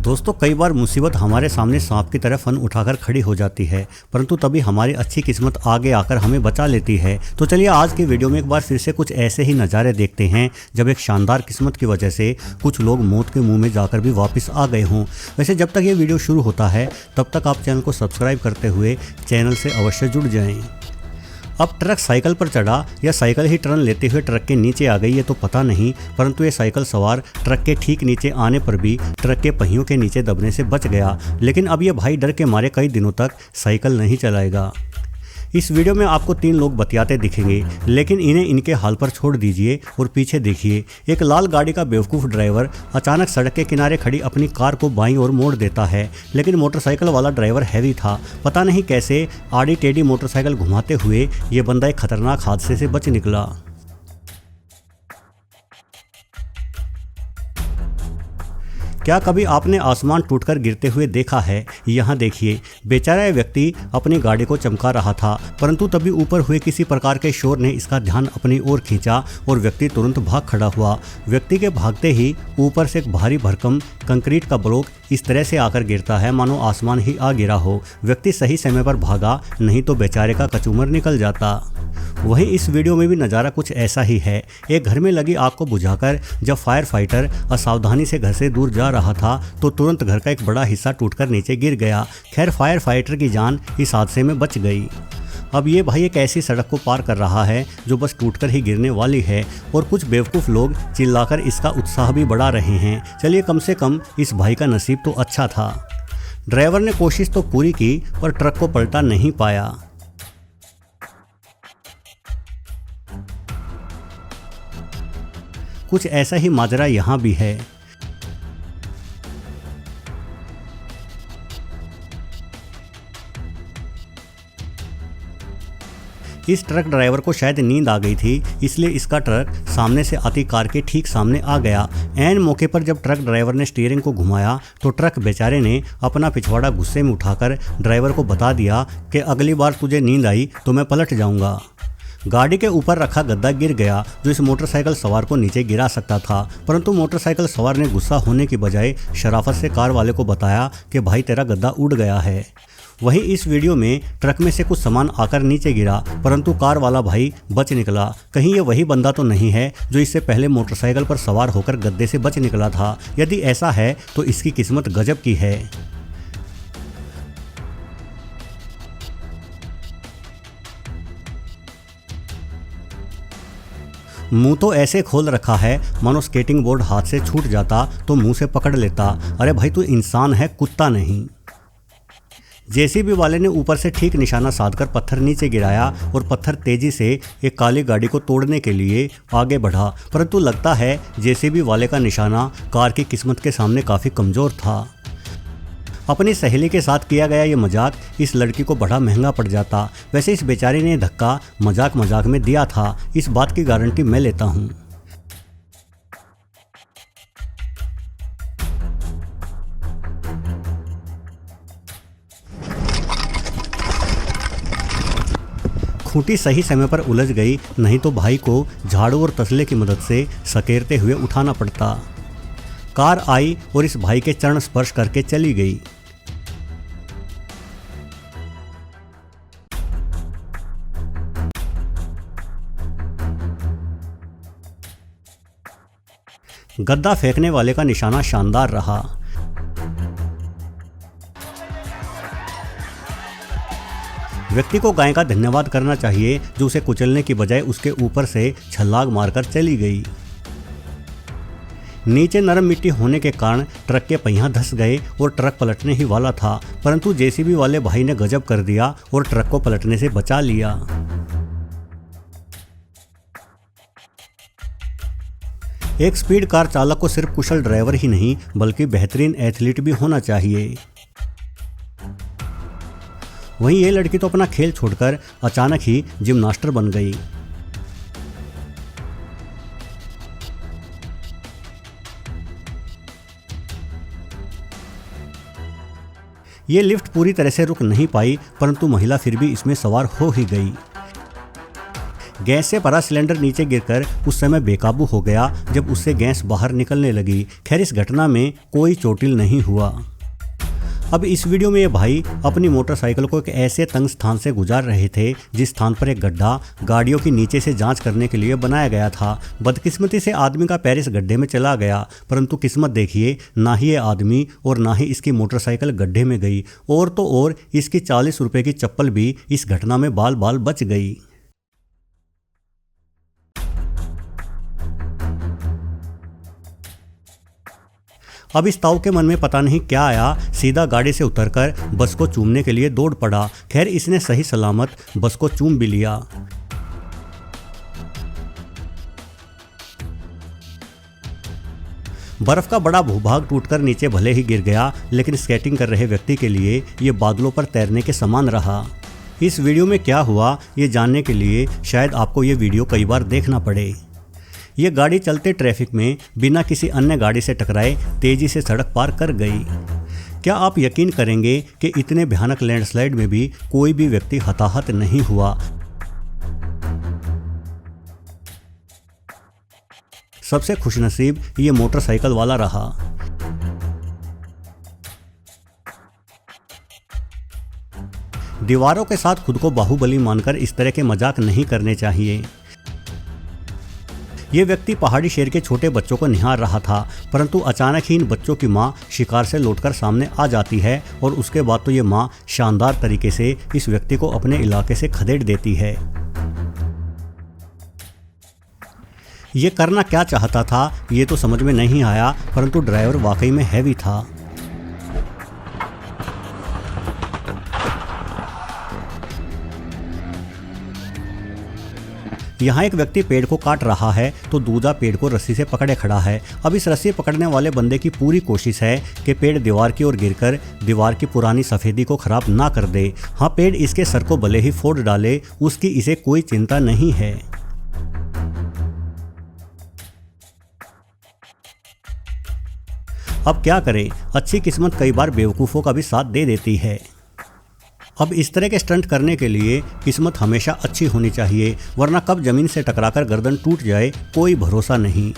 दोस्तों कई बार मुसीबत हमारे सामने सांप की तरह फन उठाकर खड़ी हो जाती है, परंतु तभी हमारी अच्छी किस्मत आगे आकर हमें बचा लेती है। तो चलिए आज की वीडियो में एक बार फिर से कुछ ऐसे ही नज़ारे देखते हैं जब एक शानदार किस्मत की वजह से कुछ लोग मौत के मुंह में जाकर भी वापस आ गए हों। वैसे जब तक ये वीडियो शुरू होता है तब तक आप चैनल को सब्सक्राइब करते हुए चैनल से अवश्य जुड़ जाएँ। अब ट्रक साइकिल पर चढ़ा या साइकिल ही टर्न लेते हुए ट्रक के नीचे आ गई ये तो पता नहीं, परंतु ये साइकिल सवार ट्रक के ठीक नीचे आने पर भी ट्रक के पहियों के नीचे दबने से बच गया। लेकिन अब ये भाई डर के मारे कई दिनों तक साइकिल नहीं चलाएगा। इस वीडियो में आपको 3 लोग बतियाते दिखेंगे, लेकिन इन्हें इनके हाल पर छोड़ दीजिए और पीछे देखिए। एक लाल गाड़ी का बेवकूफ़ ड्राइवर अचानक सड़क के किनारे खड़ी अपनी कार को बाईं ओर मोड़ देता है, लेकिन मोटरसाइकिल वाला ड्राइवर हैवी था। पता नहीं कैसे आड़ी टेढ़ी मोटरसाइकिल घुमाते हुए ये बंदा एक खतरनाक हादसे से बच निकला। क्या कभी आपने आसमान टूटकर गिरते हुए देखा है? यहाँ देखिए, बेचारा यह व्यक्ति अपनी गाड़ी को चमका रहा था, परंतु तभी ऊपर हुए किसी प्रकार के शोर ने इसका ध्यान अपनी ओर खींचा और व्यक्ति तुरंत भाग खड़ा हुआ। व्यक्ति के भागते ही ऊपर से एक भारी भरकम कंक्रीट का ब्लॉक इस तरह से आकर गिरता है मानो आसमान ही आ गिरा हो। व्यक्ति सही समय पर भागा, नहीं तो बेचारे का कचूमर निकल जाता। वहीं इस वीडियो में भी नज़ारा कुछ ऐसा ही है। एक घर में लगी आग को बुझाकर जब फायर फाइटर असावधानी से घर से दूर जा रहा था तो तुरंत घर का एक बड़ा हिस्सा टूटकर नीचे गिर गया। खैर फायर फाइटर की जान इस हादसे में बच गई। अब ये भाई एक ऐसी सड़क को पार कर रहा है जो बस टूटकर ही गिरने वाली है और कुछ बेवकूफ़ लोग चिल्लाकर इसका उत्साह भी बढ़ा रहे हैं। चलिए कम से कम इस भाई का नसीब तो अच्छा था। ड्राइवर ने कोशिश तो पूरी की पर ट्रक को पलटा नहीं पाया। कुछ ऐसा ही माजरा यहाँ भी है। इस ट्रक ड्राइवर को शायद नींद आ गई थी, इसलिए इसका ट्रक सामने से आती कार के ठीक सामने आ गया। ऐन मौके पर जब ट्रक ड्राइवर ने स्टीयरिंग को घुमाया तो ट्रक बेचारे ने अपना पिछवाड़ा गुस्से में उठाकर ड्राइवर को बता दिया कि अगली बार तुझे नींद आई तो मैं पलट जाऊंगा। गाड़ी के ऊपर रखा गद्दा गिर गया जो इस मोटरसाइकिल सवार को नीचे गिरा सकता था, परंतु मोटरसाइकिल सवार ने गुस्सा होने की बजाय शराफत से कार वाले को बताया कि भाई तेरा गद्दा उड़ गया है। वहीं इस वीडियो में ट्रक में से कुछ सामान आकर नीचे गिरा, परंतु कार वाला भाई बच निकला। कहीं ये वही बंदा तो नहीं है जो इससे पहले मोटरसाइकिल पर सवार होकर गद्दे से बच निकला था? यदि ऐसा है तो इसकी किस्मत गजब की है। मुंह तो ऐसे खोल रखा है मानो स्केटिंग बोर्ड हाथ से छूट जाता तो मुंह से पकड़ लेता। अरे भाई तू इंसान है, कुत्ता नहीं। जेसीबी वाले ने ऊपर से ठीक निशाना साधकर पत्थर नीचे गिराया और पत्थर तेजी से एक काली गाड़ी को तोड़ने के लिए आगे बढ़ा, परंतु लगता है जेसीबी वाले का निशाना कार की किस्मत के सामने काफ़ी कमज़ोर था। अपनी सहेली के साथ किया गया ये मजाक इस लड़की को बड़ा महंगा पड़ जाता। वैसे इस बेचारी ने धक्का मजाक मजाक में दिया था, इस बात की गारंटी मैं लेता हूँ। खूंटी सही समय पर उलझ गई, नहीं तो भाई को झाड़ू और तसले की मदद से सकेरते हुए उठाना पड़ता। कार आई और इस भाई के चरण स्पर्श करके चली गई। गद्दा फेंकने वाले का निशाना शानदार रहा। व्यक्ति को गाय का धन्यवाद करना चाहिए जो उसे कुचलने की बजाय उसके ऊपर से छलांग मारकर चली गई। नीचे नरम मिट्टी होने के कारण ट्रक के पहिया धंस गए और ट्रक पलटने ही वाला था, परंतु जेसीबी वाले भाई ने गजब कर दिया और ट्रक को पलटने से बचा लिया। एक स्पीड कार चालक को सिर्फ कुशल ड्राइवर ही नहीं बल्कि बेहतरीन एथलीट भी होना चाहिए। वहीं ये लड़की तो अपना खेल छोड़कर अचानक ही जिम्नास्टर बन गई। ये लिफ्ट पूरी तरह से रुक नहीं पाई, परंतु महिला फिर भी इसमें सवार हो ही गई। गैस से भरा सिलेंडर नीचे गिरकर उस समय बेकाबू हो गया जब उससे गैस बाहर निकलने लगी। खैर इस घटना में कोई चोटिल नहीं हुआ। अब इस वीडियो में ये भाई अपनी मोटरसाइकिल को एक ऐसे तंग स्थान से गुजार रहे थे जिस स्थान पर एक गड्ढा गाड़ियों की नीचे से जांच करने के लिए बनाया गया था। बदकिस्मती से आदमी का पैर इस गड्ढे में चला गया, परंतु किस्मत देखिए, ना ही ये आदमी और ना ही इसकी मोटरसाइकिल गड्ढे में गई, और तो और इसकी 40 रुपये की चप्पल भी इस घटना में बाल बाल बच गई। अब इस ताऊ के मन में पता नहीं क्या आया, सीधा गाड़ी से उतरकर बस को चूमने के लिए दौड़ पड़ा। खैर इसने सही सलामत बस को चूम भी लिया। बर्फ का बड़ा भूभाग टूटकर नीचे भले ही गिर गया, लेकिन स्केटिंग कर रहे व्यक्ति के लिए ये बादलों पर तैरने के समान रहा। इस वीडियो में क्या हुआ ये जानने के लिए शायद आपको ये वीडियो कई बार देखना पड़े। ये गाड़ी चलते ट्रैफिक में बिना किसी अन्य गाड़ी से टकराए तेजी से सड़क पार कर गई। क्या आप यकीन करेंगे कि इतने भयानक लैंडस्लाइड में भी कोई भी व्यक्ति हताहत नहीं हुआ। सबसे खुशनसीब ये मोटरसाइकिल वाला रहा। दीवारों के साथ खुद को बाहुबली मानकर इस तरह के मजाक नहीं करने चाहिए। ये व्यक्ति पहाड़ी शेर के छोटे बच्चों को निहार रहा था, परंतु अचानक ही इन बच्चों की मां शिकार से लौटकर सामने आ जाती है और उसके बाद तो ये मां शानदार तरीके से इस व्यक्ति को अपने इलाके से खदेड़ देती है। ये करना क्या चाहता था ये तो समझ में नहीं आया, परंतु ड्राइवर वाकई में हैवी था। यहाँ एक व्यक्ति पेड़ को काट रहा है तो दूजा पेड़ को रस्सी से पकड़े खड़ा है। अब इस रस्सी पकड़ने वाले बंदे की पूरी कोशिश है कि पेड़ दीवार की ओर गिरकर दीवार की पुरानी सफेदी को खराब ना कर दे। हाँ, पेड़ इसके सर को भले ही फोड़ डाले, उसकी इसे कोई चिंता नहीं है। अब क्या करे, अच्छी किस्मत कई बार बेवकूफ़ों का भी साथ दे देती है। अब इस तरह के स्टंट करने के लिए किस्मत हमेशा अच्छी होनी चाहिए, वरना कब जमीन से टकराकर गर्दन टूट जाए कोई भरोसा नहीं।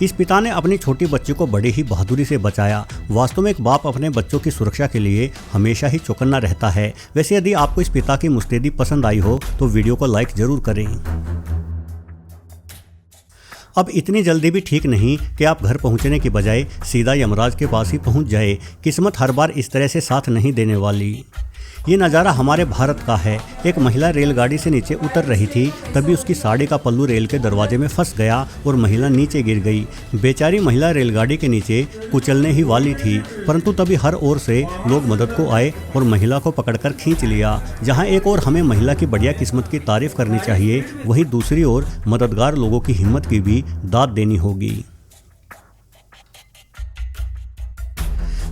इस पिता ने अपनी छोटी बच्ची को बड़ी ही बहादुरी से बचाया। वास्तव में एक बाप अपने बच्चों की सुरक्षा के लिए हमेशा ही चौकन्ना रहता है। वैसे यदि आपको इस पिता की मुस्तैदी पसंद आई हो तो वीडियो को लाइक जरूर करें। अब इतनी जल्दी भी ठीक नहीं कि आप घर पहुंचने की बजाय सीधा यमराज के पास ही पहुंच जाए। किस्मत हर बार इस तरह से साथ नहीं देने वाली। ये नज़ारा हमारे भारत का है। एक महिला रेलगाड़ी से नीचे उतर रही थी, तभी उसकी साड़ी का पल्लू रेल के दरवाजे में फंस गया और महिला नीचे गिर गई। बेचारी महिला रेलगाड़ी के नीचे कुचलने ही वाली थी, परंतु तभी हर ओर से लोग मदद को आए और महिला को पकड़कर खींच लिया। जहां एक ओर हमें महिला की बढ़िया किस्मत की तारीफ करनी चाहिए, वहीं दूसरी ओर मददगार लोगों की हिम्मत की भी दाद देनी होगी।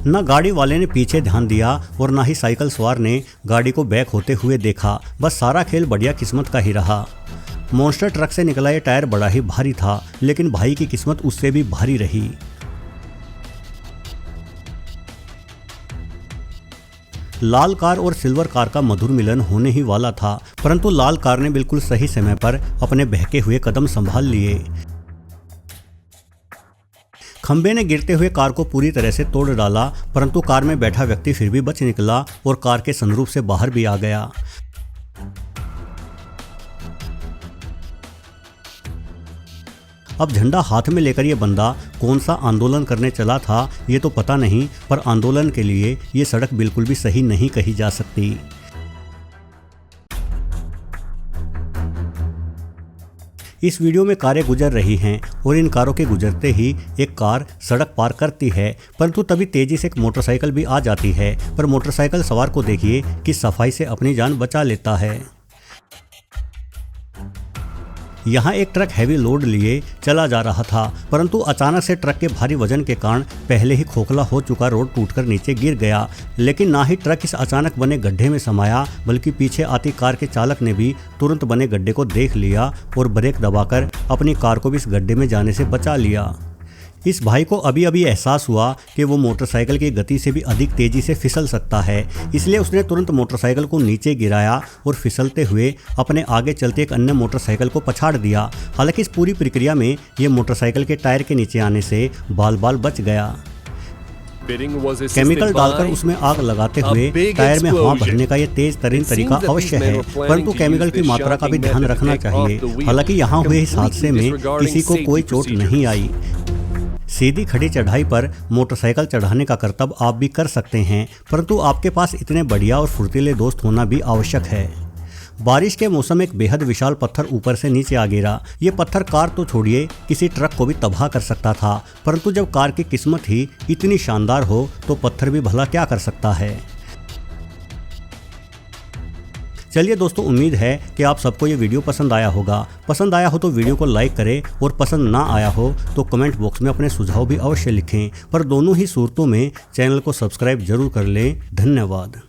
न गाड़ी वाले ने पीछे ध्यान दिया और ना ही साइकिल सवार ने गाड़ी को बैक होते हुए देखा। बस सारा खेल बढ़िया किस्मत का ही रहा। मॉन्स्टर ट्रक से निकला ये टायर बड़ा ही भारी था, लेकिन भाई की किस्मत उससे भी भारी रही। लाल कार और सिल्वर कार का मधुर मिलन होने ही वाला था, परंतु लाल कार ने बिल्कुल सही समय पर अपने बहके हुए कदम संभाल लिए। खंबे ने गिरते हुए कार को पूरी तरह से तोड़ डाला, परंतु कार में बैठा व्यक्ति फिर भी बच निकला और कार के सनरूफ से बाहर भी आ गया। अब झंडा हाथ में लेकर ये बंदा कौन सा आंदोलन करने चला था ये तो पता नहीं, पर आंदोलन के लिए ये सड़क बिल्कुल भी सही नहीं कही जा सकती। इस वीडियो में कारें गुजर रही हैं और इन कारों के गुजरते ही एक कार सड़क पार करती है, परंतु तभी तेजी से एक मोटरसाइकिल भी आ जाती है। पर मोटरसाइकिल सवार को देखिए कि सफाई से अपनी जान बचा लेता है। यहाँ एक ट्रक हैवी लोड लिए चला जा रहा था, परंतु अचानक से ट्रक के भारी वजन के कारण पहले ही खोखला हो चुका रोड टूटकर नीचे गिर गया। लेकिन ना ही ट्रक इस अचानक बने गड्ढे में समाया, बल्कि पीछे आती कार के चालक ने भी तुरंत बने गड्ढे को देख लिया और ब्रेक दबाकर अपनी कार को भी इस गड्ढे में जाने से बचा लिया। इस भाई को अभी अभी एहसास हुआ कि वो मोटरसाइकिल की गति से भी अधिक तेजी से फिसल सकता है, इसलिए उसने तुरंत मोटरसाइकिल को नीचे गिराया और फिसलते हुए अपने आगे चलते एक अन्य मोटरसाइकिल को पछाड़ दिया। हालांकि इस पूरी प्रक्रिया में ये मोटरसाइकिल के टायर के नीचे आने से बाल बाल बच गया। केमिकल डालकर उसमें आग लगाते हुए टायर में हवा भरने का ये तेज तरीन तरीका अवश्य है, परंतु केमिकल की मात्रा का भी ध्यान रखना चाहिए। हालांकि यहाँ हुए इस हादसे में किसी को कोई चोट नहीं आई। सीधी खड़ी चढ़ाई पर मोटरसाइकिल चढ़ाने का करतब आप भी कर सकते हैं, परंतु आपके पास इतने बढ़िया और फुर्तीले दोस्त होना भी आवश्यक है। बारिश के मौसम में एक बेहद विशाल पत्थर ऊपर से नीचे आ गिरा। ये पत्थर कार तो छोड़िए किसी ट्रक को भी तबाह कर सकता था, परंतु जब कार की किस्मत ही इतनी शानदार हो तो पत्थर भी भला क्या कर सकता है। चलिए दोस्तों, उम्मीद है कि आप सबको ये वीडियो पसंद आया होगा। पसंद आया हो तो वीडियो को लाइक करें और पसंद ना आया हो तो कमेंट बॉक्स में अपने सुझाव भी अवश्य लिखें, पर दोनों ही सूरतों में चैनल को सब्सक्राइब जरूर कर लें। धन्यवाद।